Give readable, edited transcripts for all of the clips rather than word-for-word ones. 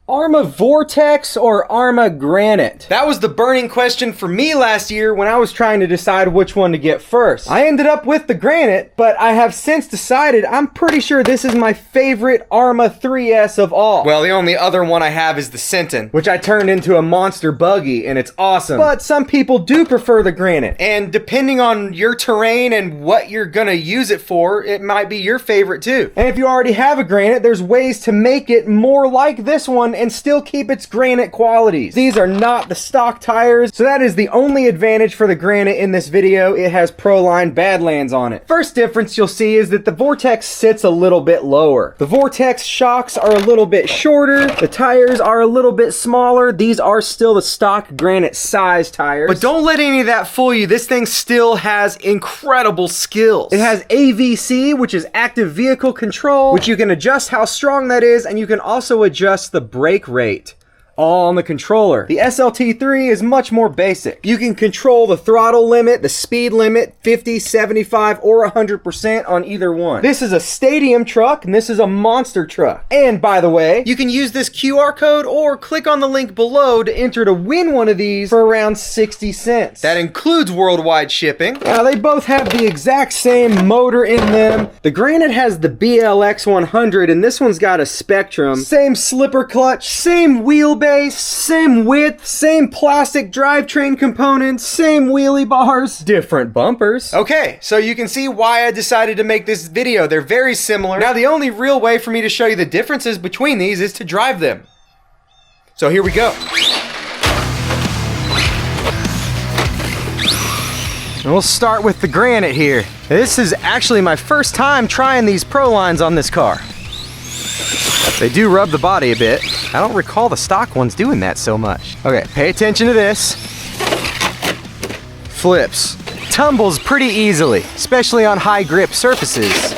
Arrma Vorteks or Arrma Granite? That was the burning question for me last year when I was trying to decide which one to get first. I ended up with the Granite, but I have since decided I'm pretty sure this is my favorite Arrma 3S of all. Well, the only other one I have is the Sentin, which I turned into a monster buggy, and it's awesome. But some people do prefer the Granite, and depending on your terrain and what you're gonna use it for, it might be your favorite too. And if you already have a Granite, there's ways to make it more like this one and still keep its Granite qualities. These are not the stock tires, so that is the only advantage for the Granite in this video. It has Proline Badlands on it. First difference you'll see is that the Vortex sits a little bit lower. The Vortex shocks are a little bit shorter, the tires are a little bit smaller. These are still the stock Granite size tires. But don't let any of that fool you. This thing still has incredible skills. It has AVC, which is active vehicle control, which you can adjust how strong that is, and you can also adjust the brake rate, all on the controller. The SLT3 is much more basic. You can control the throttle limit, the speed limit, 50, 75, or 100% on either one. This is a stadium truck, and this is a monster truck. And by the way, you can use this QR code or click on the link below to enter to win one of these for around 60 cents. That includes worldwide shipping. Now, they both have the exact same motor in them. The Granite has the BLX 100, and this one's got a Spectrum. Same slipper clutch, same wheelbase, same width, same plastic drivetrain components, same wheelie bars, different bumpers. Okay, so you can see why I decided to make this video. They're very similar. Now, the only real way for me to show you the differences between these is to drive them. So here we go. And we'll start with the Granite here. This is actually my first time trying these Prolines on this car. They do rub the body a bit. I don't recall the stock ones doing that so much. Okay, pay attention to this. Flips. Tumbles pretty easily, especially on high grip surfaces.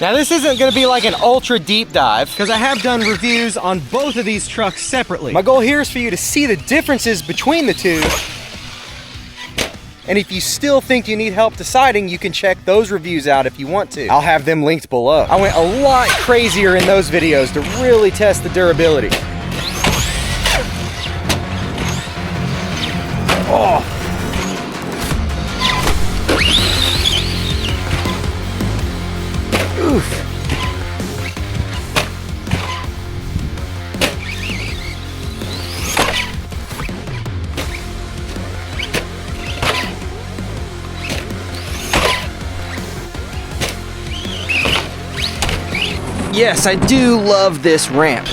Now, this isn't gonna be like an ultra deep dive because I have done reviews on both of these trucks separately. My goal here is for you to see the differences between the two. And if you still think you need help deciding, you can check those reviews out if you want to. I'll have them linked below. I went a lot crazier in those videos to really test the durability. Oh. Oof. Yes, I do love this ramp.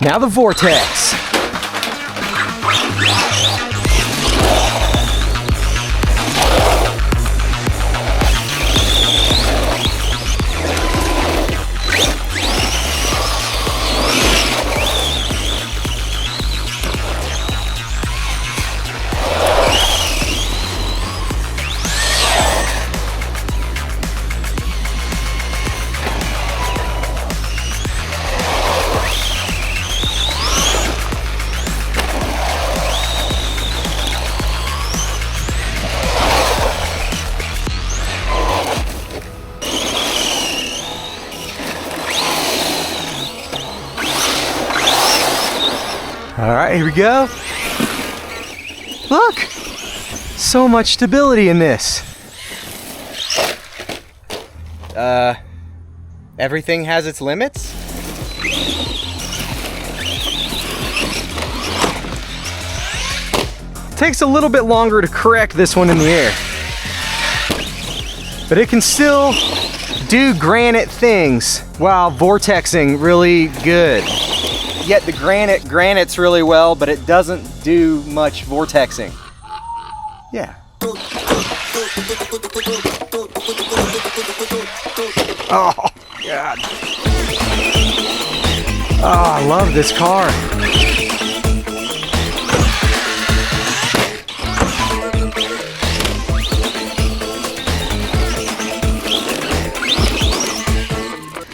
Now the Vortex. All right, here we go. Look, so much stability in this. Everything has its limits? Takes a little bit longer to correct this one in the air. but it can still do granite things while vortexing really good. Yet the granite granites really well, but it doesn't do much vortexing. Yeah. Oh, God. Oh, I love this car.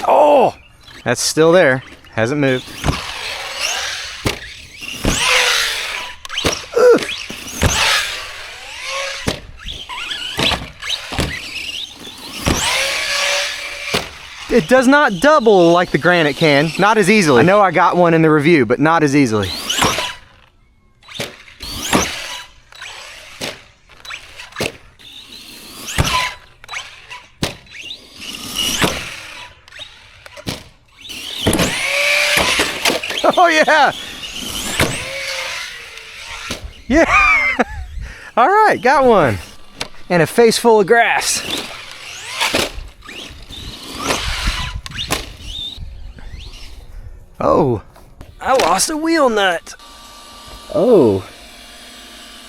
Oh, that's still there. Hasn't moved. It does not double like the granite can. Not as easily. I know I got one in the review, but not as easily. Oh yeah! Yeah! All right, got one. And a face full of grass. Oh, I lost a wheel nut. Oh,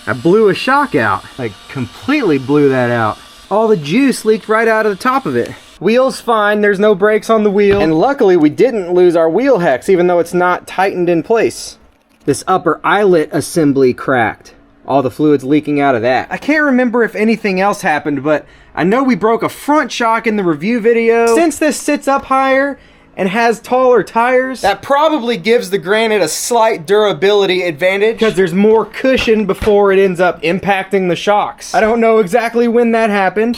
I blew a shock out. I completely blew that out. All the juice leaked right out of the top of it. Wheel's fine, there's no brakes on the wheel. And luckily we didn't lose our wheel hex, even though it's not tightened in place. This upper eyelet assembly cracked. All the fluid's leaking out of that. I can't remember if anything else happened, but I know we broke a front shock in the review video. Since this sits up higher and has taller tires, that probably gives the granite a slight durability advantage because there's more cushion before it ends up impacting the shocks. I don't know exactly when that happened.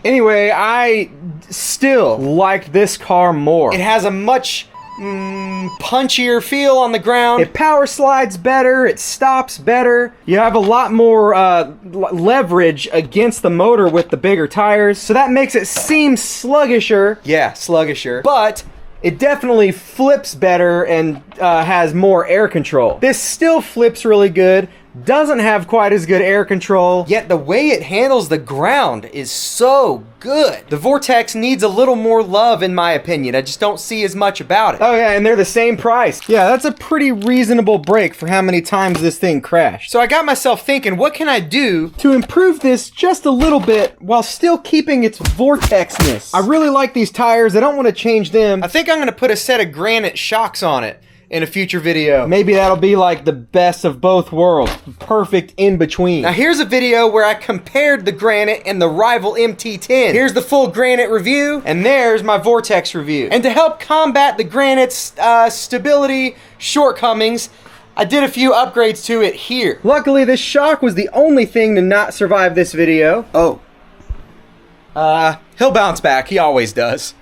Anyway, I still like this car more. It has a much punchier feel on the ground. It power slides better, it stops better. You have a lot more leverage against the motor with the bigger tires, so that makes it seem sluggisher. Yeah, sluggisher. But it definitely flips better and has more air control. This still flips really good, doesn't have quite as good air control, yet the way it handles the ground is so good. The Vortex needs a little more love in my opinion. I just don't see as much about it. Oh yeah, and they're the same price. Yeah, that's a pretty reasonable break for how many times this thing crashed. So I got myself thinking, what can I do to improve this just a little bit while still keeping its Vortexness? I really like these tires. I don't want to change them. I think I'm going to put a set of granite shocks on it in a future video. Maybe that'll be like the best of both worlds. Perfect in between. Now here's a video where I compared the Granite and the rival MT10. Here's the full Granite review, and there's my Vortex review. And to help combat the Granite's stability shortcomings, I did a few upgrades to it here. Luckily, this shock was the only thing to not survive this video. Oh. He'll bounce back, he always does.